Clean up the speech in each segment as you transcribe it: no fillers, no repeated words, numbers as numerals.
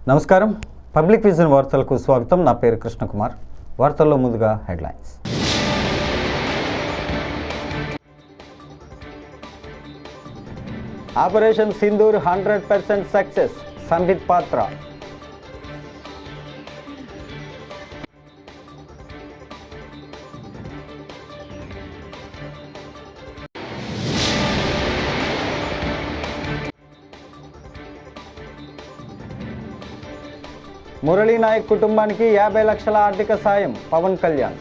నమస్కారం public vision వార్తలకు స్వాగతం. నా పేరు కృష్ణకుమార్. వార్తల్లో ముందుగా headlines. Operation Sindoor 100% success, Sambit పాత్ర. మురళీ నాయక్ కుటుంబానికి 50 లక్షల ఆర్థిక సాయం, పవన్ కళ్యాణ్.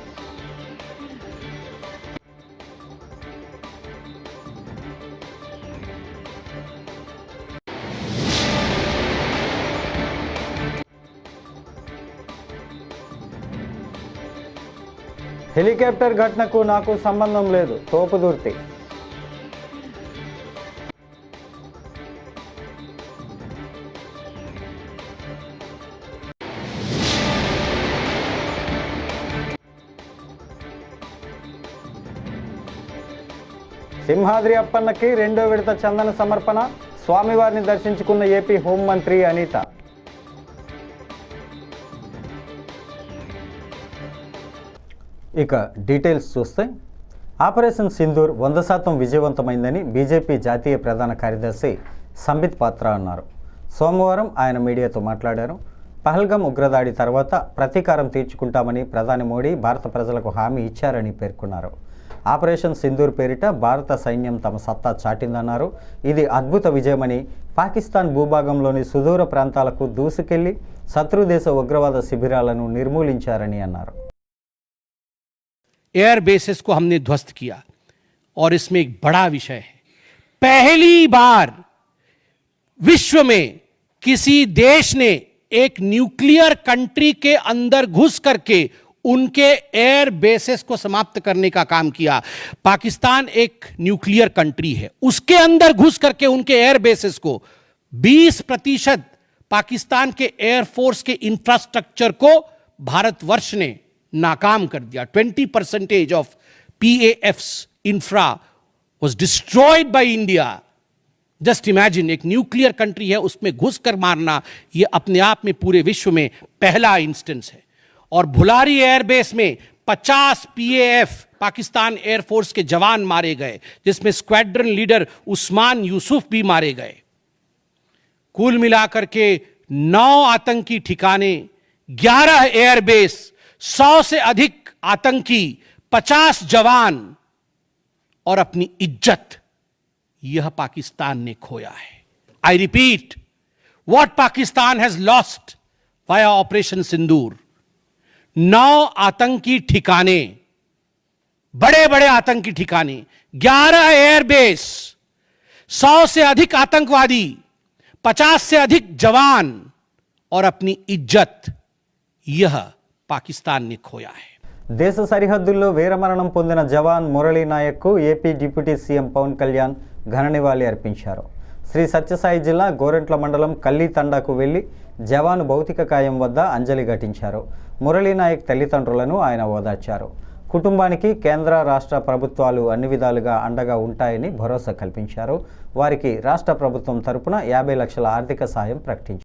హెలికాప్టర్ ఘటనకు నాకు సంబంధం లేదు, తోపుదుర్తి. సింహాద్రి అప్పన్నకి 2వ విడత చందన సమర్పణ, స్వామివారిని దర్శించుకున్న ఏపీ హోంమంత్రి అనిత. ఇక డీటెయిల్స్ చూస్తే, ఆపరేషన్ సింధూర్ 100% విజయవంతమైందని బీజేపీ జాతీయ ప్రధాన కార్యదర్శి సంబిత్ పాత్ర అన్నారు. సోమవారం ఆయన మీడియాతో మాట్లాడారు. పహల్గామ్ ఉగ్రదాడి తర్వాత ప్రతీకారం తీర్చుకుంటామని ప్రధాని మోడీ భారత ప్రజలకు హామీ ఇచ్చారని పేర్కొన్నారు. ఆపరేషన్ సింధూర్ పేరిట భారత సైన్యం తమ సత్తా చాటిందన్నారు. ఇది అద్భుత విజయమని, పాకిస్తాన్ భూభాగంలోని సుదూర ప్రాంతాలకు దూసుకెళ్లి శత్రుదేశ ఉగ్రవాద శిబిరాలను నిర్మూలించారని అన్నారు. एयर बेसिस को हमने ध्वस्त किया और इसमें एक बड़ा विषय है, पहली बार विश्व में किसी देश ने एक न्यूक्लियर कंट्री के अंदर घुस करके उनके एयर बेसिस को समाप्त करने का काम किया. पाकिस्तान एक न्यूक्लियर कंट्री है, उसके अंदर घुस करके उनके एयर बेसिस को 20% पाकिस्तान के एयरफोर्स के इंफ्रास्ट्रक्चर को भारतवर्ष ने नाकाम कर दिया. 20% of PAF's infra was destroyed by India. Just imagine, एक न्यूक्लियर कंट्री है, उसमें घुस कर मारना, यह अपने आप में पूरे विश्व में पहला इंस्टेंस है. और भुलारी एयरबेस में 50 PAF पाकिस्तान एयरफोर्स के जवान मारे गए, जिसमें स्क्वाड्रन लीडर उस्मान यूसुफ भी मारे गए. कुल मिलाकर के 9 आतंकी ठिकाने, 11 एयरबेस, 100 से अधिक आतंकी, 50 जवान और अपनी इज्जत, यह पाकिस्तान ने खोया है. I repeat, what Pakistan has lost via operation Sindoor. 9 आतंकी ठिकाने, बड़े बड़े आतंकी ठिकाने, 11 एयरबेस, 100 से अधिक आतंकवादी, 50 से अधिक जवान और अपनी इज्जत, यह पाकिस्तान ने खोया है. దేశ సరిహద్దుల్లో వీరమరణం పొందిన జవాన్ మురళీ నాయక్కు AP deputy CM Pawan Kalyan ఘన నివాళి అర్పించారు. శ్రీ సత్యసాయి జిల్లా గోరెంట్ల మండలం కల్లీ తండాకు వెళ్లి జవాను భౌతిక కాయం వద్ద అంజలి ఘటించారు. మురళీ నాయక్ తల్లిదండ్రులను ఆయన ఓదార్చారు. కుటుంబానికి కేంద్ర రాష్ట్ర ప్రభుత్వాలు అన్ని విధాలుగా అండగా ఉంటాయని భరోసా కల్పించారు. వారికి రాష్ట్ర ప్రభుత్వం తరపున 50 లక్షల ఆర్థిక సాయం ప్రకటించారు.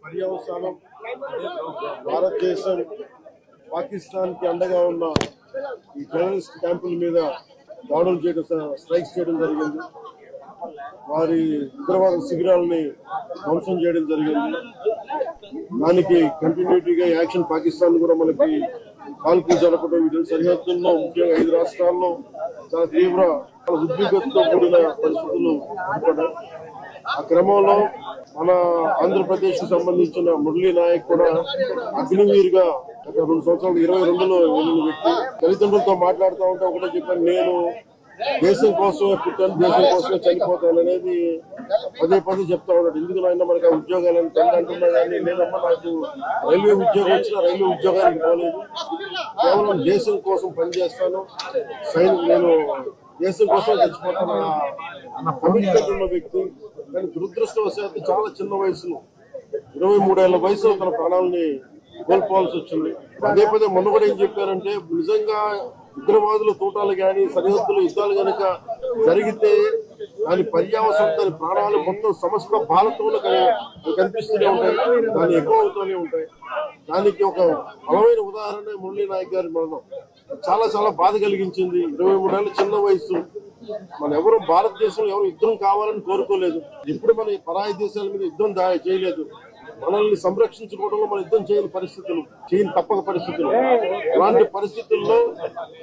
పర్యవసానం భారతదేశం పాకిస్తాన్ కి అండగా ఉన్న ఈ టెర్రరిస్ట్ క్యాంపుల మీద దాడులు చేయడం, స్ట్రైక్స్ చేయడం జరిగింది. వారి ఉగ్రవాద శిబిరాలని ధ్వంసం చేయడం జరిగింది. దానికి కంటిన్యూటీగా యాక్షన్ పాకిస్తాన్ కూడా మనకి కాల్పులు జరపడం, వీటి సరిహద్దుల్లో ముఖ్యంగా 5 రాష్ట్రాల్లో చాలా తీవ్ర ఉద్విగ్నతతో కూడిన పరిస్థితులు ఏర్పడ్డాయి. ఆ క్రమంలో మన ఆంధ్రప్రదేశ్ కు సంబంధించిన మురళీ నాయక్ కూడా అగ్నివీరుగా గత 2 సంవత్సరాలు 22లో వెళ్ళిన వ్యక్తి. తల్లిదండ్రులతో మాట్లాడుతూ ఉంటే ఒకటే చెప్పాను, నేను దేశం కోసమే పుట్టాను, దేశం కోసమే చనిపోతాను అనేది పదే చెప్తా ఉన్నాడు. ఎందుకు నాయన మనకి ఆ ఉద్యోగాలను తండ్రి అంటున్నా కానీ, లేదమ్మా నాకు రైల్వే ఉద్యోగం వచ్చినా రైల్వే ఉద్యోగానికి పోలేదు, కేవలం దేశం కోసం పనిచేస్తాను, నేను దేశం కోసం చచ్చిపోతాను అన్న కమిట్మెంట్ ఉన్న వ్యక్తి. కానీ దురదృష్టవశాత్తు చాలా చిన్న వయసులో 23 ఏళ్ల వయసులో తన ప్రాణాలని కోల్పోవాల్సి వచ్చింది. అదే పదే మొన్న కూడా ఏం చెప్పారంటే, నిజంగా ఉగ్రవాదుల తోటాలు కానీ సరిహద్దుల యుద్ధాలు కనుక జరిగితే దాని పర్యావసరం, దాని ప్రాణాలు మొత్తం సమస్త భారతంలో కనిపిస్తూనే ఉంటాయి, దాన్ని ఎక్కువ అవుతూనే ఉంటాయి. దానికి ఒక బలమైన ఉదాహరణ మురళీ నాయక్ గారి మరణం. చాలా చాలా బాధ కలిగించింది. 23 ఏళ్ళ చిన్న వయసు. మన ఎవరు భారతదేశంలో ఎవరు యుద్ధం కావాలని కోరుకోలేదు. ఇప్పుడు మన పరాయి దేశాల మీద యుద్ధం చేయలేదు. మనల్ని సంరక్షించుకోవడంలో మన యుద్ధం చేయని తప్పక పరిస్థితులు. అలాంటి పరిస్థితుల్లో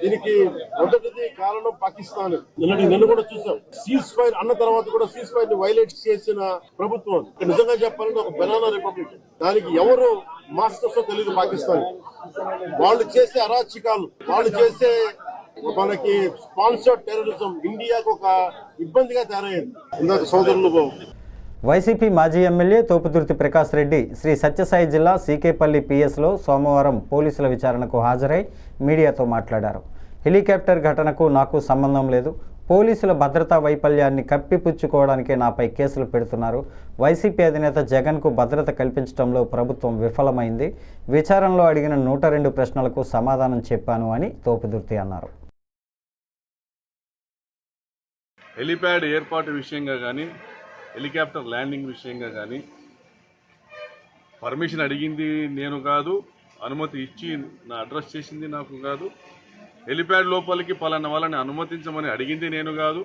దీనికి మొదటిది కారణం పాకిస్తాన్. నిన్న కూడా చూసాం, సీజ్ ఫైర్ అన్న తర్వాత కూడా సీజ్ ఫైర్ ని వైలేట్ చేసిన ప్రభుత్వం. నిజంగా చెప్పాలంటే ఒక బనానా రిపబ్లిక్. దానికి ఎవరు మాస్టర్స్ తెలియదు పాకిస్తాన్. వాళ్ళు చేసే అరాచకాలు, వాళ్ళు చేసే మనకి స్పాన్సర్డ్ టెర్రరిజం ఇండియాకు ఒక ఇబ్బందిగా తయారైంది. ఇందాక సోదరులు వైసీపీ మాజీ ఎమ్మెల్యే తోపుదుర్తి ప్రకాష్ రెడ్డి శ్రీ సత్యసాయి జిల్లా సీకేపల్లి పిఎస్లో సోమవారం పోలీసుల విచారణకు హాజరై మీడియాతో మాట్లాడారు. హెలికాప్టర్ ఘటనకు నాకు సంబంధం లేదు, పోలీసుల భద్రతా వైఫల్యాన్ని కప్పిపుచ్చుకోవడానికే నాపై కేసులు పెడుతున్నారు. వైసీపీ అధినేత జగన్కు భద్రత కల్పించడంలో ప్రభుత్వం విఫలమైంది. విచారణలో అడిగిన 102 ప్రశ్నలకు సమాధానం చెప్పాను అని తోపుదుర్తి అన్నారు. హెలిప్యాడ్ ఏర్పాటు విషయంగా కానీ, హెలికాప్టర్ ల్యాండింగ్ విషయంగా కానీ పర్మిషన్ అడిగింది నేను కాదు, అనుమతి ఇచ్చి నా అడ్రస్ చేసింది నాకు కాదు, హెలిప్యాడ్ లోపలికి పలానా వాళ్ళని అనుమతించమని అడిగింది నేను కాదు.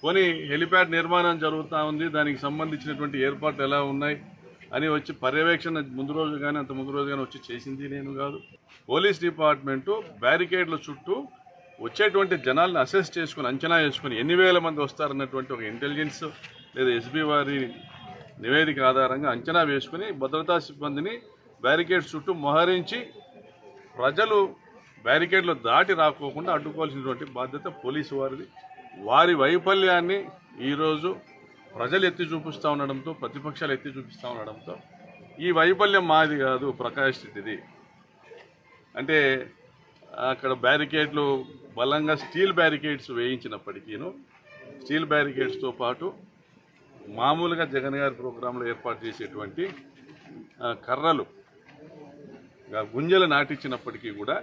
పోనీ హెలిప్యాడ్ నిర్మాణం జరుగుతూ ఉంది, దానికి సంబంధించినటువంటి ఏర్పాట్లు ఎలా ఉన్నాయి అని వచ్చి పర్యవేక్షణ ముందు రోజు కానీ అంత ముందు రోజు కానీ వచ్చి చేసింది నేను కాదు. పోలీస్ డిపార్ట్మెంటు బ్యారికేడ్ల చుట్టూ వచ్చేటువంటి జనాలను అసెస్ చేసుకుని, అంచనా వేసుకుని ఎన్ని వేల మంది వస్తారన్నటువంటి ఒక ఇంటెలిజెన్స్ లేదా ఎస్బీ వారి నివేదిక ఆధారంగా అంచనా వేసుకుని భద్రతా సిబ్బందిని బ్యారికేడ్స్ చుట్టూ మోహరించి ప్రజలు బ్యారికేడ్లు దాటి రాకోకుండా అడ్డుకోవాల్సినటువంటి బాధ్యత పోలీసు వారిది. వారి వైఫల్యాన్ని ఈరోజు ప్రజలు ఎత్తి చూపిస్తూ ఉండడంతో, ప్రతిపక్షాలు ఎత్తి చూపిస్తూ ఉండడంతో ఈ వైఫల్యం మాది కాదు, ప్రకాష్ రెడ్డిది. అంటే అక్కడ బ్యారికేడ్లు బలంగా స్టీల్ బ్యారికేడ్స్ వేయించినప్పటికీను, స్టీల్ బ్యారికేడ్స్తో పాటు మామూలుగా జగన్ గారి ప్రోగ్రాంలో ఏర్పాటు చేసేటువంటి కర్రలు, గుంజలు నాటించినప్పటికీ కూడా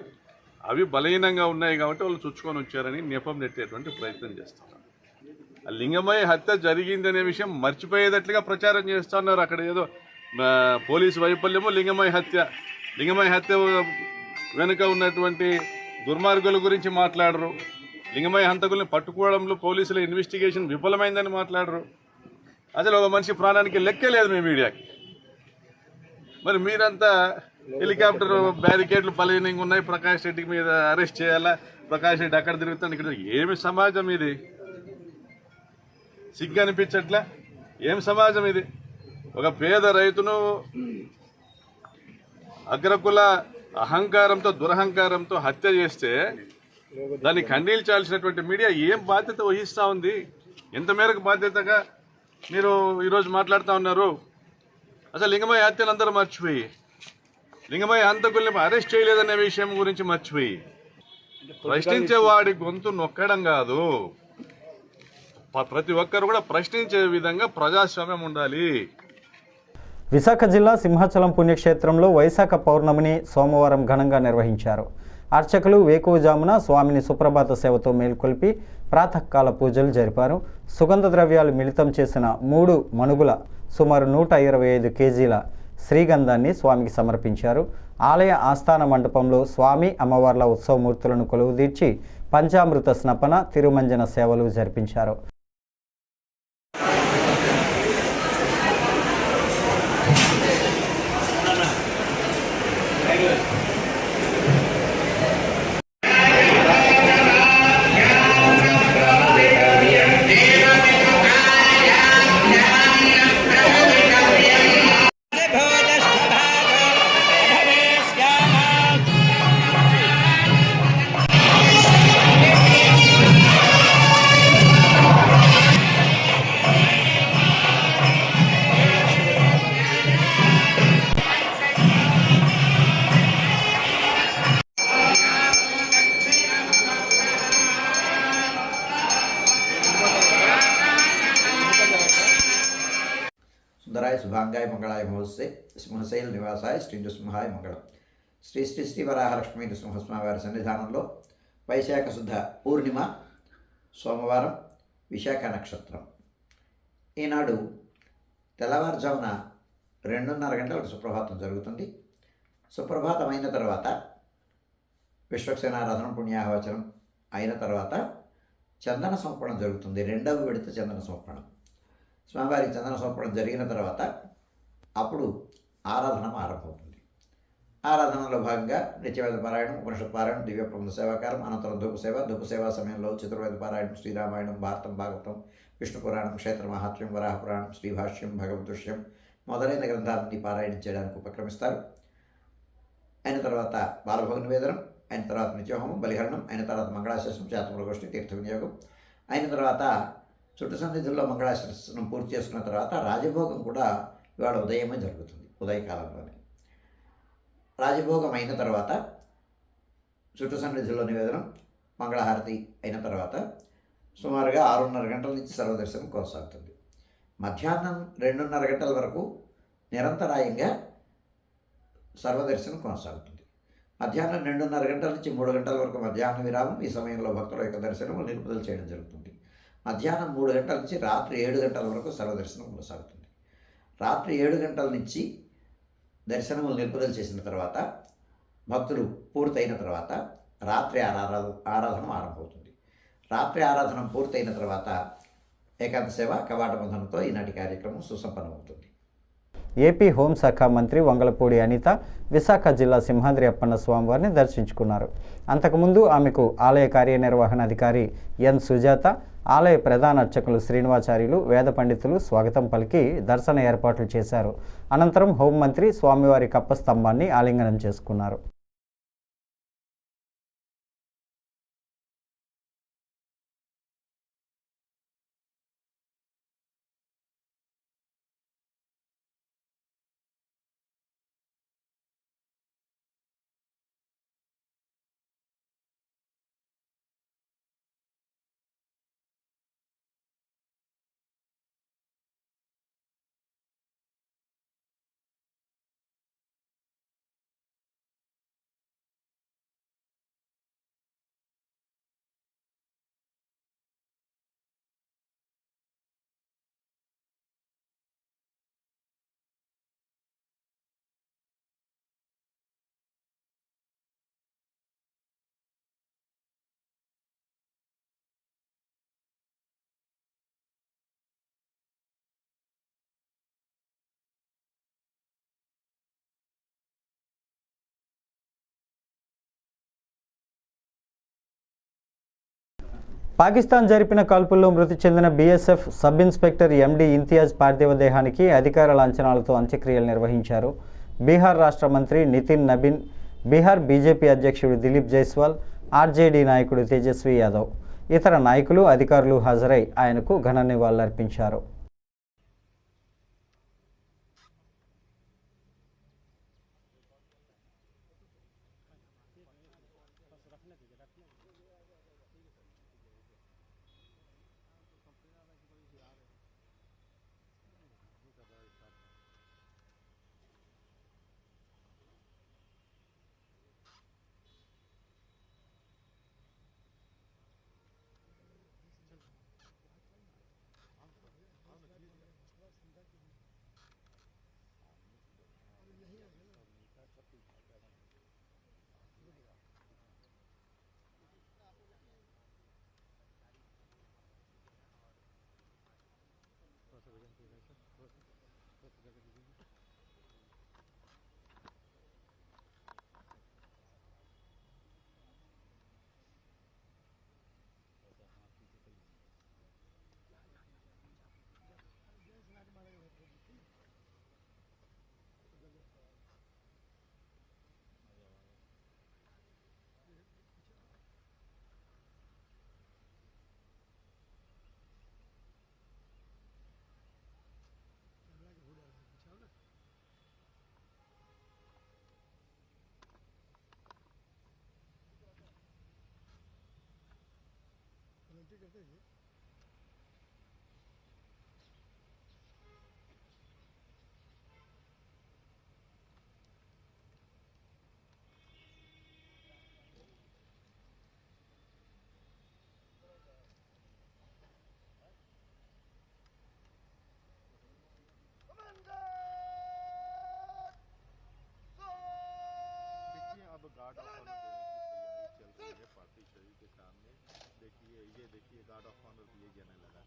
అవి బలహీనంగా ఉన్నాయి కాబట్టి వాళ్ళు చుచ్చుకొని వచ్చారని నెపం నెట్టేటువంటి ప్రయత్నం చేస్తున్నారు. లింగమయ్య హత్య జరిగిందనే విషయం మర్చిపోయేటట్లుగా ప్రచారం చేస్తున్నారు. అక్కడ ఏదో పోలీసు వైఫల్యము, లింగమయ్య హత్య వెనుక ఉన్నటువంటి దుర్మార్గుల గురించి మాట్లాడరు. లింగమయ్య హంతకుల్ని పట్టుకోవడంలో పోలీసుల ఇన్వెస్టిగేషన్ విఫలమైందని మాట్లాడరు. అసలు ఒక మనిషి ప్రాణానికి లెక్కే లేదు మీ మీడియాకి. మరి మీరంతా హెలికాప్టర్ బ్యారికేడ్లు బలహీనంగా ఉన్నాయి, ప్రకాష్ రెడ్డి మీద అరెస్ట్ చేయాలా, ప్రకాష్ రెడ్డి అక్కడ తిరుగుతాను ఇక్కడ. ఏమి సమాజం ఇది? సిగ్గు అనిపించట్లే? ఏం సమాజం ఇది? ఒక పేద రైతును అగ్రకుల అహంకారంతో, దురహంకారంతో హత్య చేస్తే దాన్ని ఖండించాల్సినటువంటి మీడియా ఏం బాధ్యత వహిస్తూ ఉంది? ఎంత మేరకు బాధ్యతగా మీరు ఈరోజు మాట్లాడుతూ ఉన్నారు? అసలు లింగమయ్య హత్యను అందరూ మర్చిపోయి, లింగమయ్య హంతకుల్ని అరెస్ట్ చేయలేదనే విషయం గురించి మర్చిపోయి, ప్రశ్నించేవాడి గొంతు నొక్కడం కాదు, ప్రతి ఒక్కరు కూడా ప్రశ్నించే విధంగా ప్రజాస్వామ్యం ఉండాలి. విశాఖ జిల్లా సింహాచలం పుణ్యక్షేత్రంలో వైశాఖ పౌర్ణమిని సోమవారం ఘనంగా నిర్వహించారు. అర్చకులు వేకువజామున స్వామిని సుప్రభాత సేవతో మేల్కొల్పి ప్రాతకాల పూజలు జరిపారు. సుగంధ ద్రవ్యాలు మిళితం చేసిన 3 మణుగుల సుమారు 125 కేజీల శ్రీగంధాన్ని స్వామికి సమర్పించారు. ఆలయ ఆస్థాన మండపంలో స్వామి అమ్మవార్ల ఉత్సవమూర్తులను కొలువుదీర్చి పంచామృత స్నపన, తిరుమంజన సేవలు జరిపించారు. సుందరాయ శుభాంగాయ మంగళాయ మహోత్సే సింహశైల నివాసాయ శ్రీ నృసింహాయ మంగళం. శ్రీ శ్రీ శ్రీ వరాహలక్ష్మీ నృసింహస్వామి వారి సన్నిధానంలో వైశాఖ శుద్ధ పూర్ణిమ సోమవారం విశాఖ నక్షత్రం. ఈనాడు తెల్లవారుజామున 2:30 గంటలకు సుప్రభాతం జరుగుతుంది. సుప్రభాతం అయిన తర్వాత విశ్వక్సేనారాధన పుణ్యాహవచనం అయిన తర్వాత చందన సమర్పణం జరుగుతుంది. 2వ విడత చందన సమర్పణం. స్వామివారికి చందన సమర్పణం జరిగిన తర్వాత అప్పుడు ఆరాధన ఆరంభమవుతుంది. ఆరాధనలో భాగంగా నిత్యవేద పారాయణం, ఉపనిషత్ పారాయణం, దివ్య ప్రబంధ సేవాకారం, అనంతరం ధూప సేవా సమయంలో చతుర్వేద పారాయణం, శ్రీరామాయణం, భారతం, భాగవతం, విష్ణు పురాణం, క్షేత్ర మహాత్మ్యం, వరాహ పురాణం, శ్రీభాష్యం, భగవదృశ్యం మొదలైన గ్రంథాలన్నీ పారాయణం చేయడానికి ఉపక్రమిస్తారు. అయిన తర్వాత బాలభోగ నివేదనం, అయిన తర్వాత నిత్యహోమం, బలిహరణం, అయిన తర్వాత మంగళాశాసనం, చేతముల గోష్ఠి, తీర్థ వినియోగం, అయిన తర్వాత చుట్టు సన్నిధుల్లో మంగళాశాసనం పూర్తి చేసుకున్న తర్వాత రాజభోగం కూడా ఇవాళ ఉదయమే జరుగుతుంది. ఉదయకాలంలోనే రాజభోగం అయిన తర్వాత చుట్టు సన్నిధిలో నివేదనం, మంగళహారతి అయిన తర్వాత సుమారుగా 6:30 గంటల నుంచి సర్వదర్శనం కొనసాగుతుంది. మధ్యాహ్నం 2:30 గంటల వరకు నిరంతరాయంగా సర్వదర్శనం కొనసాగుతుంది. మధ్యాహ్నం 2:30 గంటల నుంచి 3 గంటల వరకు మధ్యాహ్న విరామం. ఈ సమయంలో భక్తుల యొక్క దర్శనం నిలుపుదల చేయడం జరుగుతుంది. మధ్యాహ్నం 3 గంటల నుంచి రాత్రి 7 గంటల వరకు సర్వదర్శనం కొనసాగుతుంది. రాత్రి 7 గంటల నుంచి దర్శనములు నిలుపుదల చేసిన తర్వాత భక్తులు పూర్తయిన తర్వాత రాత్రి ఆరాధన ఆరంభమవుతుంది. రాత్రి ఆరాధన పూర్తయిన తర్వాత ఏకాంత సేవ కవాట బంధనంతో ఈనాటి కార్యక్రమం సుసంపన్నమవుతుంది. ఏపీ హోంశాఖ మంత్రి వంగలపూడి అనిత విశాఖ జిల్లా సింహాద్రి అప్పన్న స్వామివారిని దర్శించుకున్నారు. అంతకుముందు ఆమెకు ఆలయ కార్యనిర్వహణాధికారి ఎన్ సుజాత, ఆలయ ప్రధాన అర్చకులు శ్రీనివాచార్యులు, వేద పండితులు స్వాగతం పలికి దర్శన ఏర్పాట్లు చేశారు. అనంతరం హోంమంత్రి స్వామివారి కప్ప స్తంభాన్ని ఆలింగనం చేసుకున్నారు. పాకిస్తాన్ జరిపిన కాల్పుల్లో మృతి చెందిన బీఎస్ఎఫ్ సబ్ ఇన్స్పెక్టర్ ఎండి ఇంతియాజ్ పార్థివ దేహానికి అధికార లాంఛనాలతో అంత్యక్రియలు నిర్వహించారు. బీహార్ రాష్ట్ర మంత్రి నితిన్ నబీన్, బీహార్ బీజేపీ అధ్యక్షుడు దిలీప్ జైస్వాల్, ఆర్జేడీ నాయకుడు తేజస్వి యాదవ్, ఇతర నాయకులు, అధికారులు హాజరై ఆయనకు ఘన నివాళులర్పించారు. गार्ड ऑफ ऑनर दिए जाने लगा।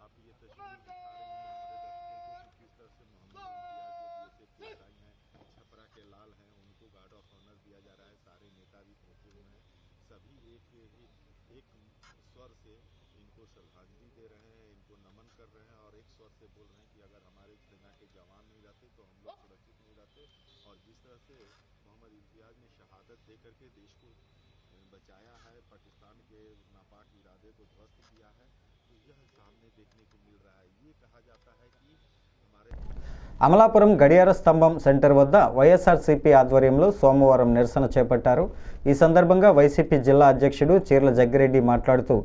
आप ये तस्वीर दिखा रहे हैं हमारे दर्शकों को कि किस तरह से मोहम्मद इम्तियाज जो बीएसएफ के हैं, छपरा के लाल हैं, उनको गार्ड ऑफ ऑनर दिया जा रहा है। सारे नेता भी पहुंचे हुए हैं, सभी एक स्वर से इनको श्रद्धांजलि दे रहे हैं, इनको नमन कर रहे हैं और एक स्वर से बोल रहे हैं कि अगर हमारे सेना के जवान नहीं रहते तो हम लोग सुरक्षित नहीं रहते। और जिस तरह से मोहम्मद इम्तियाज ने शहादत दे करके देश को बचाया है, पाकिस्तान के नापाक इरादे को ध्वस्त किया है, तो यह सामने देखने को मिल रहा है। ये कहा जाता है कि हमारे అమలాపురం గడియార స్తంభం సెంటర్ వద్ద వైఎస్ఆర్సీపీ ఆధ్వర్యంలో సోమవారం నిరసన చేపట్టారు. ఈ సందర్భంగా వైసీపీ జిల్లా అధ్యక్షుడు చీర్ల జగ్గిరెడ్డి మాట్లాడుతూ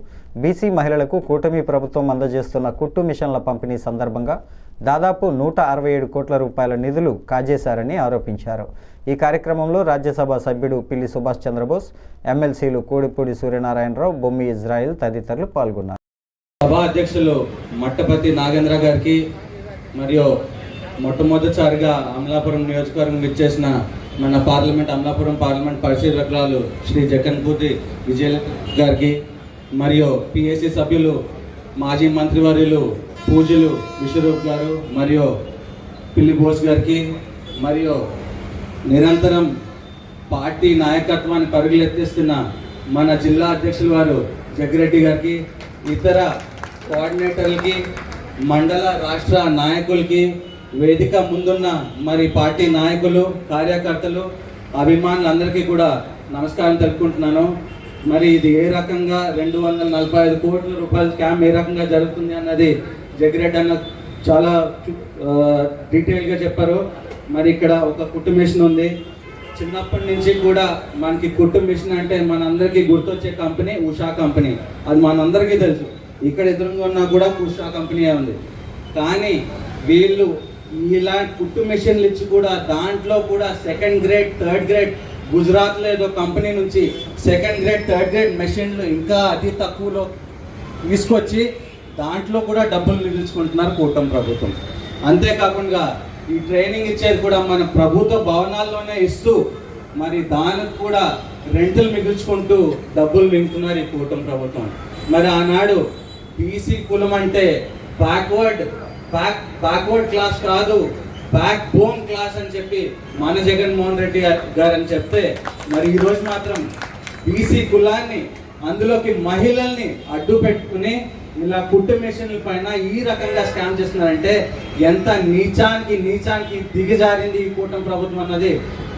బీసీ మహిళలకు కూటమి ప్రభుత్వం అందజేస్తున్న కుట్టు మిషన్ల పంపిణీ సందర్భంగా దాదాపు 167 కోట్ల రూపాయల నిధులు కాజేశారని ఆరోపించారు. ఈ కార్యక్రమంలో రాజ్యసభ సభ్యుడు పిల్లి సుభాష్ చంద్రబోస్, ఎమ్మెల్సీలు కోడిపూడి సూర్యనారాయణరావు, బొమ్మి ఇజ్రాయిల్ తదితరులు పాల్గొన్నారు. సభా అధ్యక్షులు మట్టపతి నాగేంద్ర గారికి మరియు మొట్టమొదటిసారిగా అమలాపురం నియోజకవర్గం విచ్చేసిన మన అమలాపురం పార్లమెంట్ పరిశీలకురాలు శ్రీ జగన్పూతి విజయ్ గారికి మరియు పిఎస్సి సభ్యులు మాజీ మంత్రివర్యులు పూజలు విశ్వరూప్ గారు మరియు పిల్లి బోస్ గారికి మరియు నిరంతరం పార్టీ నాయకత్వాన్ని పరుగులెత్తిస్తున్న మన జిల్లా అధ్యక్షులు వారు జగ్గిరెడ్డి గారికి, ఇతర కోఆర్డినేటర్లకి, మండల రాష్ట్ర నాయకులకి, వేదిక ముందున్న మరి పార్టీ నాయకులు, కార్యకర్తలు, అభిమానులందరికీ కూడా నమస్కారం తెలుపుకుంటున్నాను. మరి ఇది ఏ రకంగా 245 కోట్ల రూపాయల స్కామ్ ఏ రకంగా జరుగుతుంది అన్నది జగ్గిరెడ్డి అన్న చాలా డీటెయిల్గా చెప్పారు. మరి ఇక్కడ ఒక కుట్టు మిషన్ ఉంది. చిన్నప్పటి నుంచి కూడా మనకి కుట్టు మిషన్ అంటే మనందరికీ గుర్తొచ్చే కంపెనీ ఉషా కంపెనీ, అది మనందరికీ తెలుసు. ఇక్కడ ఎదురుగా ఉన్నా కూడా ఉషా కంపెనీ ఉంది. కానీ వీళ్ళు ఇలా కుట్టు మిషన్లు ఇచ్చి కూడా దాంట్లో కూడా సెకండ్ గ్రేడ్, థర్డ్ గ్రేడ్, గుజరాత్లో ఏదో కంపెనీ నుంచి సెకండ్ గ్రేడ్, థర్డ్ గ్రేడ్ మెషిన్లు ఇంకా అతి తక్కువలో తీసుకొచ్చి దాంట్లో కూడా డబ్బులు మిగిల్చుకుంటున్నారు కూటమి ప్రభుత్వం. అంతేకాకుండా ఈ ట్రైనింగ్ ఇచ్చేది కూడా మన ప్రభుత్వ భవనాల్లోనే ఇస్తూ మరి దానికి కూడా రెంటులు మిగిల్చుకుంటూ డబ్బులు మింగుతున్నారు ఈ కూటమి ప్రభుత్వం. మరి ఆనాడు బీసీ కులం అంటే బ్యాక్వర్డ్ క్లాస్ కాదు, బ్యాక్ బోన్ క్లాస్ అని చెప్పి మన జగన్మోహన్ రెడ్డి గారు అని చెప్తే, మరి ఈరోజు మాత్రం బీసీ కులాన్ని, అందులోకి మహిళల్ని అడ్డు పెట్టుకుని ఇలా కుట్టు మిషన్ల పైన ఈ రకంగా స్కామ్ చేస్తున్నారంటే ఎంత నీచానికి దిగజారింది ఈ కూటమి ప్రభుత్వం అన్నది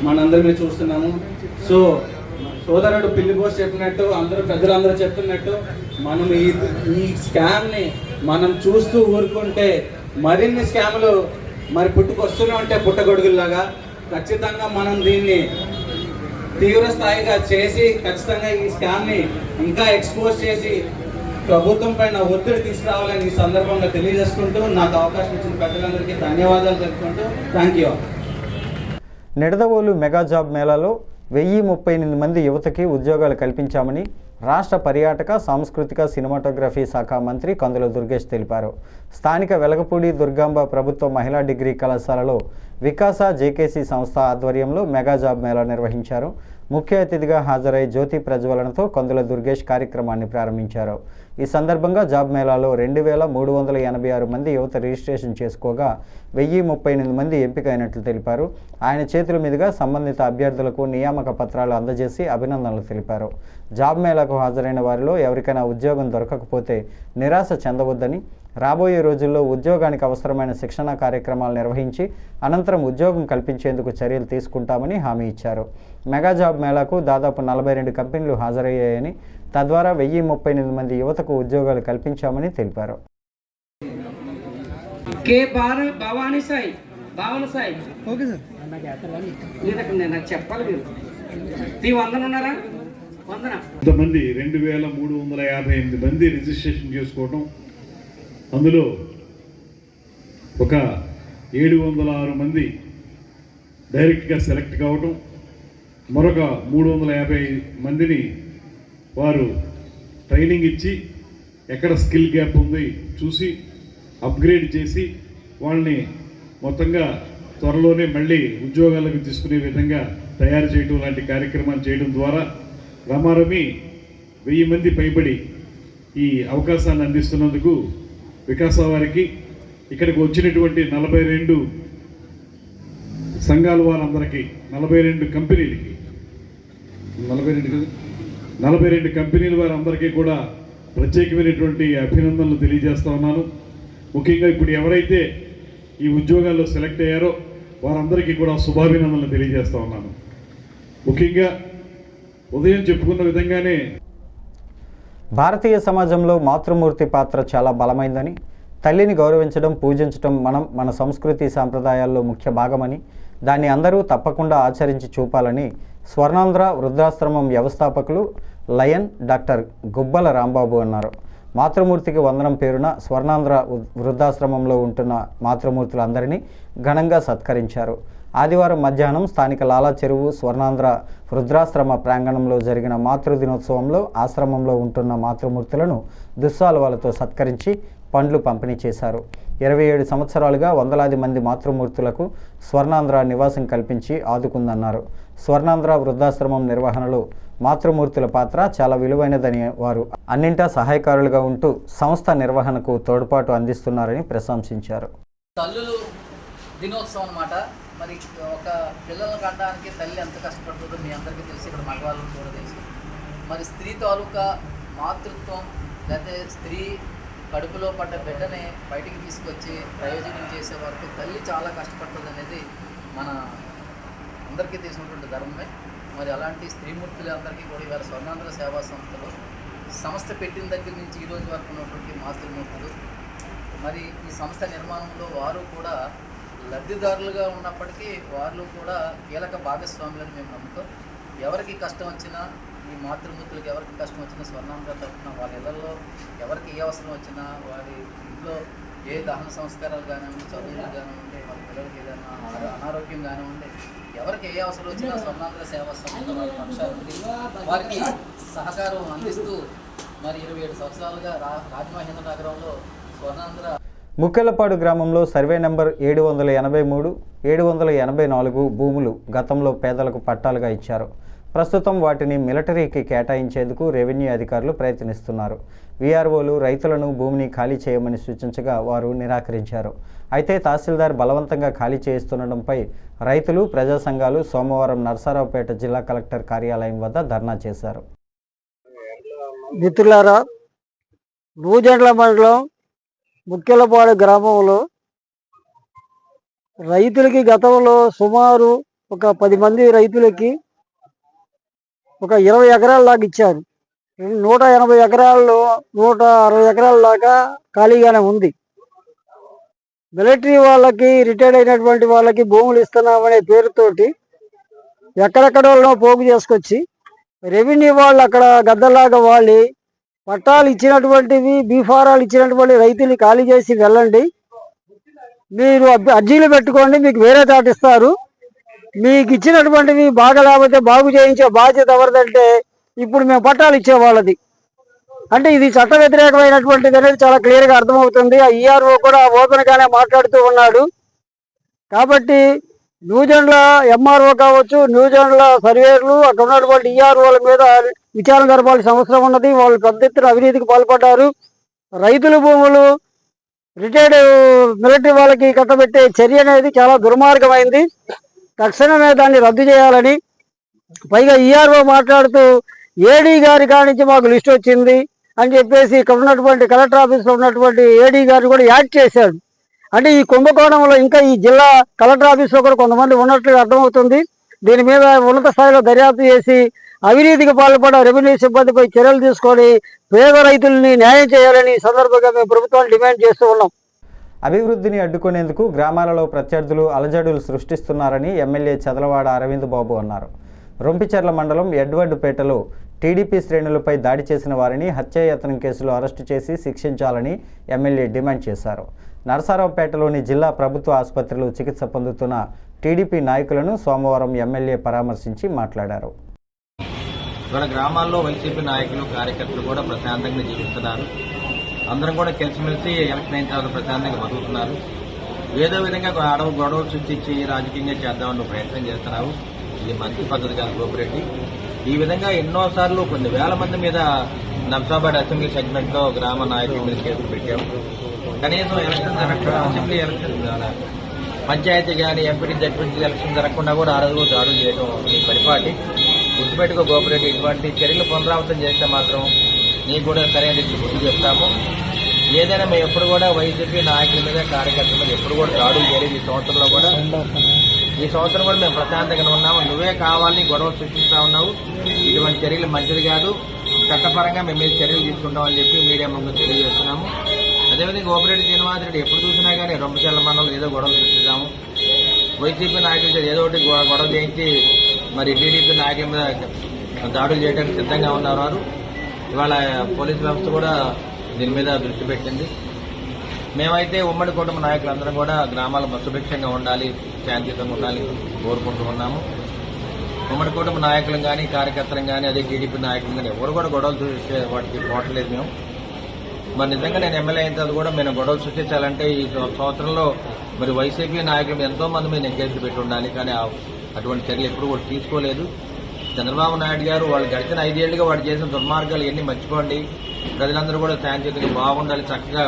మనందరమే చూస్తున్నాము. సో సోదరుడు పిల్లిబోస్ చెప్పినట్టు, పెద్దలందరూ చెప్తున్నట్టు మనం ఈ స్కామ్ని మనం చూస్తూ ఊరుకుంటే మరిన్ని స్కాములు మరి పుట్టుకొస్తూనే ఉంటే పుట్టగొడుగుల్లాగా. ఖచ్చితంగా మనం దీన్ని తీవ్ర స్థాయిగా చేసి ఖచ్చితంగా ఈ స్కామ్ని ఇంకా ఎక్స్పోజ్ చేసి ప్రభుత్వం పైన ఒత్తిడి తీసుకురావాలని ఈ సందర్భంగా తెలియజేసుకుంటూ నాకు అవకాశం ఇచ్చిన పెద్దలందరికీ ధన్యవాదాలు తెలుపుకుంటూ thank you. Nidadavolu mega job మేళాలో 1038 మంది యువతకి ఉద్యోగాలు కల్పించామని రాష్ట్ర పర్యాటక, సాంస్కృతిక, సినిమాటోగ్రఫీ శాఖ మంత్రి కందుల దుర్గేష్ తెలిపారు. స్థానిక వెలగపూడి దుర్గాంబ ప్రభుత్వ మహిళా డిగ్రీ కళాశాలలో వికాస జేకేసీ సంస్థ ఆధ్వర్యంలో మెగా జాబ్ మేళా నిర్వహించారు. ముఖ్య అతిథిగా హాజరై జ్యోతి ప్రజ్వలనతో కందుల దుర్గేష్ కార్యక్రమాన్ని ప్రారంభించారు. ఈ సందర్భంగా జాబ్ మేళాలో 2386 మంది యువత రిజిస్ట్రేషన్ చేసుకోగా 1038 మంది ఎంపికైనట్లు తెలిపారు. ఆయన చేతుల మీదుగా సంబంధిత అభ్యర్థులకు నియామక పత్రాలు అందజేసి అభినందనలు తెలిపారు. జాబ్ మేళాకు హాజరైన వారిలో ఎవరికైనా ఉద్యోగం దొరకకపోతే నిరాశ చెందవద్దని, రాబోయే రోజుల్లో ఉద్యోగానికి అవసరమైన శిక్షణ కార్యక్రమాలు నిర్వహించి అనంతరం ఉద్యోగం కల్పించేందుకు చర్యలు తీసుకుంటామని హామీ ఇచ్చారు. మెగా జాబ్ మేళాకు దాదాపు 42 కంపెనీలు హాజరయ్యాయని, తద్వారా 1038 మంది యువతకు ఉద్యోగాలు కల్పించామని తెలిపారు. కొంతమంది 2358 మంది రిజిస్ట్రేషన్ చేసుకోవటం, అందులో ఒక 706 మంది డైరెక్ట్గా సెలెక్ట్ కావటం, మరొక 350 మందిని వారు ట్రైనింగ్ ఇచ్చి ఎక్కడ స్కిల్ గ్యాప్ ఉంది చూసి అప్గ్రేడ్ చేసి వాళ్ళని మొత్తంగా త్వరలోనే మళ్ళీ ఉద్యోగాలకు తీసుకునే విధంగా తయారు చేయడం లాంటి కార్యక్రమాలు చేయడం ద్వారా రమారమి 1000 మంది పైబడి ఈ అవకాశాన్ని అందిస్తున్నందుకు వికాస వారికి, ఇక్కడికి వచ్చినటువంటి 42 సంఘాల వారందరికీ, 42 కంపెనీలకి, 42 కంపెనీల వారందరికీ కూడా ప్రత్యేకమైనటువంటి అభినందనలు తెలియజేస్తా ఉన్నాను. ముఖ్యంగా ఇప్పుడు ఎవరైతే ఈ ఉద్యోగాల్లో సెలెక్ట్ అయ్యారో వారందరికీ కూడా శుభాభినందనలు తెలియజేస్తా ఉన్నాను. ముఖ్యంగా ఉదయం చెప్పుకున్న విధంగానే భారతీయ సమాజంలో మాతృమూర్తి పాత్ర చాలా బలమైందని, తల్లిని గౌరవించడం, పూజించడం మన సంస్కృతి సాంప్రదాయాల్లో ముఖ్య భాగమని, దాన్ని అందరూ తప్పకుండా ఆచరించి చూపాలని స్వర్ణాంధ్ర వృద్ధాశ్రమం వ్యవస్థాపకులు లయన్ డాక్టర్ గుబ్బల రాంబాబు అన్నారు. మాతృమూర్తికి వందనం పేరున స్వర్ణాంధ్ర వృద్ధాశ్రమంలో ఉంటున్న మాతృమూర్తులందరినీ ఘనంగా సత్కరించారు. ఆదివారం మధ్యాహ్నం స్థానిక లాలా చెరువు స్వర్ణాంధ్ర వృద్ధాశ్రమ ప్రాంగణంలో జరిగిన మాతృదినోత్సవంలో ఆశ్రమంలో ఉంటున్న మాతృమూర్తులను దుస్సాలువాలతో సత్కరించి పండ్లు పంపిణీ చేశారు. 27 సంవత్సరాలుగా వందలాది మంది మాతృమూర్తులకు స్వర్ణాంధ్ర నివాసం కల్పించి ఆదుకుందన్నారు. స్వర్ణాంధ్ర వృద్ధాశ్రమం నిర్వహణలో మాతృమూర్తుల పాత్ర చాలా విలువైనదని, వారు అన్నింటా సహాయకారులుగా ఉంటూ సంస్థ నిర్వహణకు తోడ్పాటు అందిస్తున్నారని ప్రశంసించారు. తల్లులు దినోత్సవం అన్నమాట. మరి ఒక పిల్లలను కనడానికి తల్లి ఎంత కష్టపడుతుందో మీ అందరికీ తెలుసు, ఇక్కడ మగవాళ్ళకి కూడా తెలుసు. మరి స్త్రీ తాలూకా మాతృత్వం, లేకపోతే స్త్రీ కడుపులో పడ్డ బిడ్డని బయటికి తీసుకొచ్చి ప్రయోజనం చేసే వరకు తల్లి చాలా కష్టపడుతుంది అనేది మన అందరికీ తెలిసినటువంటి ధర్మమే. మరి అలాంటి స్త్రీమూర్తులు అందరికీ కూడా ఇవాళ స్వర్ణాంధ్ర సేవా సంస్థలో సంస్థ పెట్టిన దగ్గర నుంచి ఈ రోజు వరకు ఉన్నటువంటి మాతృమూర్తులు, మరి ఈ సంస్థ నిర్మాణంలో వారు కూడా లబ్ధిదారులుగా ఉన్నప్పటికీ వాళ్ళు కూడా కీలక భాగస్వాములని మేము నమ్ముతాం. ఎవరికి కష్టం వచ్చినా, ఈ మాతృమూర్తులకు ఎవరికి కష్టం వచ్చినా స్వర్ణాంధ్ర తరఫున వాళ్ళ ఇళ్లలో ఎవరికి ఏ అవసరం వచ్చినా, వారి ఇంట్లో ఏ దహన సంస్కారాలు కానివ్వండి, చదువులు కానివ్వండి, వాళ్ళ పిల్లలకి ఏదైనా అనారోగ్యం కానివ్వండి, ఎవరికి ఏ అవసరం వచ్చినా స్వర్ణాంధ్ర సేవా సంస్థ వాళ్ళ పక్షాన్ని వారికి సహకారం అందిస్తూ మరి 27 సంవత్సరాలుగా రాజమహేంద్ర నగరంలో స్వర్ణాంధ్ర ముక్కెలపాడు గ్రామంలో సర్వే నెంబర్ 783, 784 భూములు గతంలో పేదలకు పట్టాలుగా ఇచ్చారు. ప్రస్తుతం వాటిని మిలిటరీకి కేటాయించేందుకు రెవెన్యూ అధికారులు ప్రయత్నిస్తున్నారు. వీఆర్ఓలు రైతులను భూమిని ఖాళీ చేయమని సూచించగా వారు నిరాకరించారు. అయితే తహసీల్దార్ బలవంతంగా ఖాళీ చేస్తుండడంపై రైతులు, ప్రజా సంఘాలు సోమవారం నరసరావుపేట జిల్లా కలెక్టర్ కార్యాలయం వద్ద ధర్నా చేశారు. మిత్రులారా, నూజెండ్ల మండలం ముక్కెలపాడు గ్రామంలో రైతులకి గతంలో సుమారు ఒక 10 మంది రైతులకి ఒక 20 ఎకరాల దాకా ఇచ్చారు. 180 ఎకరాల్లో 160 ఎకరాల దాకా ఖాళీగానే ఉంది. మిలిటరీ వాళ్ళకి, రిటైర్డ్ అయినటువంటి వాళ్ళకి భూములు ఇస్తున్నామనే పేరుతోటి ఎక్కడెక్కడ వాళ్ళనో పోగు చేసుకొచ్చి రెవెన్యూ వాళ్ళు అక్కడ గద్దలాగా వాళ్ళు పట్టాలు ఇచ్చినటువంటివి, బీఫారాలు ఇచ్చినటువంటి రైతులు ఖాళీ చేసి వెళ్ళండి, మీరు అర్జీలు పెట్టుకోండి, మీకు వేరే దాటిస్తారు, మీకు ఇచ్చినటువంటివి బాగా లేకపోతే బాగు చేయించే బాధ్యత ఎవరిదంటే ఇప్పుడు మేము పట్టాలు ఇచ్చే వాళ్ళది. అంటే ఇది చట్ట వ్యతిరేకమైనటువంటిది అనేది చాలా క్లియర్గా అర్థమవుతుంది. ఆ ఈఆర్ఓ కూడా ఓపెన్గానే మాట్లాడుతూ ఉన్నాడు. కాబట్టి న్యూజెండ్ల ఎంఆర్ఓ కావచ్చు, న్యూజెండ్ల సర్వేర్లు, అక్కడ ఉన్నటువంటి ఈఆర్ఓల మీద విచారణ జరపాల్సిన అవసరం ఉన్నది. వాళ్ళు పెద్ద ఎత్తున అవినీతికి పాల్పడ్డారు. రైతుల భూములు రిటైర్డ్ మిలిటరీ వాళ్ళకి కట్టబెట్టే చర్య అనేది చాలా దుర్మార్గమైంది. తక్షణమే దాన్ని రద్దు చేయాలని, పైగా ఈఆర్ఓ మాట్లాడుతూ ఏడీ గారి కానించి మాకు లిస్ట్ వచ్చింది అని చెప్పేసి ఇక్కడ ఉన్నటువంటి కలెక్టర్ ఆఫీస్లో ఉన్నటువంటి ఏడీ గారిని కూడా యాడ్ చేశాడు. అంటే ఈ కుంభకోణంలో ఇంకా ఈ జిల్లా కలెక్టర్ ఆఫీస్లో కూడా కొంతమంది ఉన్నట్లుగా అర్థమవుతుంది. దీని మీద ఉన్నత స్థాయిలో దర్యాప్తు చేసి అవినీతికి పాల్పడ్డ రెవెన్యూ సిబ్బందిపై చర్యలు తీసుకొని పేద రైతుల్ని న్యాయం చేయాలని సందర్భంగా మేము ప్రభుత్వాన్ని డిమాండ్ చేస్తూ ఉన్నాం. అభివృద్ధిని అడ్డుకునేందుకు గ్రామాలలో ప్రత్యర్థులు అలజడులు సృష్టిస్తున్నారని ఎమ్మెల్యే చదలవాడ అరవింద్ బాబు అన్నారు. రొంపిచెర్ల మండలం ఎడ్వర్డ్పేటలో టీడీపీ శ్రేణులపై దాడి చేసిన వారిని హత్యాయత్నం కేసులో అరెస్టు చేసి శిక్షించాలని ఎమ్మెల్యే డిమాండ్ చేశారు. నరసరావుపేటలోని జిల్లా ప్రభుత్వ ఆసుపత్రిలో చికిత్స పొందుతున్న టీడీపీ నాయకులను సోమవారం ఎమ్మెల్యే పరామర్శించి మాట్లాడారు. ఇక్కడ గ్రామాల్లో వైసీపీ నాయకులు, కార్యకర్తలు కూడా ప్రశాంతంగా జీవిస్తున్నారు. అందరం కూడా కలిసిమెలిసి ఎలక్షన్ అయిన తర్వాత ప్రశాంతంగా బతుకుతున్నారు. ఏదో విధంగా గొడవలు సృష్టించి రాజకీయంగా చేద్దామని ప్రయత్నం చేస్తున్నారు. ఇది మంచి పద్ధతి కాదు గోపిరెడ్డి. ఈ విధంగా ఎన్నోసార్లు కొన్ని వేల మంది మీద నర్సాబాద్ అసెంబ్లీ సెగ్మెంట్లో గ్రామ నాయకుల మీద కేసులు పెట్టాము. కనీసం ఎలక్షన్ జరగకుండా, అసెంబ్లీ ఎలక్షన్ పంచాయతీ కానీ ఎంపీటీ జడ్పీటీ ఎలక్షన్ జరగకుండా కూడా ఆ రోజు దాడులు చేయడం నీ పరిపాటి. గుర్తుపెట్టుకో గోపిరెడ్డి, ఇటువంటి చర్యలు పునరావృతం చేస్తే మాత్రం నీకు కూడా సరైన రీతి గుర్తు చెప్తాము. ఏదైనా మేము ఎప్పుడు కూడా వైసీపీ నాయకుల మీద, కార్యకర్తల మీద ఎప్పుడు కూడా దాడులు చేయలేదు. ఈ సంవత్సరం కూడా మేము ప్రశాంతంగా ఉన్నాము. నువ్వే కావాలని గొడవలు సృష్టిస్తా ఉన్నావు. ఇటువంటి చర్యలు మంచిది కాదు. చట్టపరంగా మేము మీద చర్యలు తీసుకుంటామని చెప్పి మీడియా ముందు తెలియజేస్తున్నాము. అదేవిధంగా గోపిరెడ్డి శ్రీనివాసరెడ్డి ఎప్పుడు చూసినా కానీ రొంపచర్ల మండలం ఏదో గొడవలు సృష్టిస్తాము. వైసీపీ నాయకులతో ఏదో ఒకటి గొడవ చేయించి మరి టీడీపీ నాయకుల మీద దాడులు చేయడానికి సిద్ధంగా ఉన్నారు. ఇవాళ పోలీసు వ్యవస్థ కూడా దీని మీద దృష్టి పెట్టింది. మేమైతే ఉమ్మడి కుటుంబ నాయకులందరం కూడా గ్రామాల సుభిక్షంగా ఉండాలి, శాంతియుతంగా ఉండాలి కోరుకుంటూ ఉన్నాము. ఉమ్మడి కుటుంబ నాయకులు కానీ, కార్యకర్తలు కానీ, అదే టీడీపీ నాయకులు కానీ ఎవరు కూడా గొడవలు చూసే వాటికి పోవట్లేదు మేము. మరి నిజంగా నేను ఎమ్మెల్యే అయిన తర్వాత కూడా మేము గొడవలు సృష్టించాలంటే ఈ సంవత్సరంలో మరి వైసీపీ నాయకులు ఎంతో మంది మీద నేను కేసులు పెట్టి ఉండాలి. కానీ అటువంటి చర్యలు ఎప్పుడు కూడా తీసుకోలేదు. చంద్రబాబు నాయుడు గారు వాళ్ళు గడిచిన 5 ఏళ్లుగా వాడు చేసిన దుర్మార్గాలు ఎన్ని మర్చిపోండి, ప్రజలందరూ కూడా శాంతియుతంగా బాగుండాలి, చక్కగా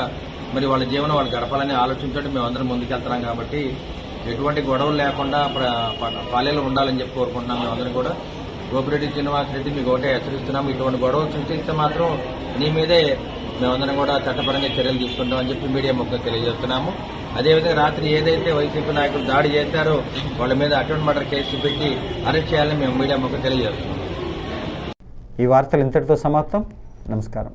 మరి వాళ్ళ జీవనం వాళ్ళు గడపాలని ఆలోచించడం మేమందరం ముందుకెళ్తున్నాం. కాబట్టి ఎటువంటి గొడవలు లేకుండా పాలెలో ఉండాలని చెప్పి కోరుకుంటున్నాం. మేమందరం కూడా గోపిరెడ్డి శ్రీనివాసరెడ్డి మీకు ఒకటే హెచ్చరిస్తున్నాము, ఇటువంటి గొడవలు సృష్టిస్తే మాత్రం నీ మీదే మేమందరం కూడా చట్టపరంగా చర్యలు తీసుకుంటామని చెప్పి మీడియా ముఖ్యంగా తెలియజేస్తున్నాము. అదేవిధంగా రాత్రి ఏదైతే వైసీపీ నాయకులు దాడి చేశారో వాళ్ళ మీద అటెంప్ట్ మర్డర్ కేసు పెట్టి అరెస్ట్ చేయాలని మేము మీడియా ముఖ్యంగా తెలియజేస్తున్నాము. ఈ వార్తలు ఇంతటితో సమాప్తం. నమస్కారం.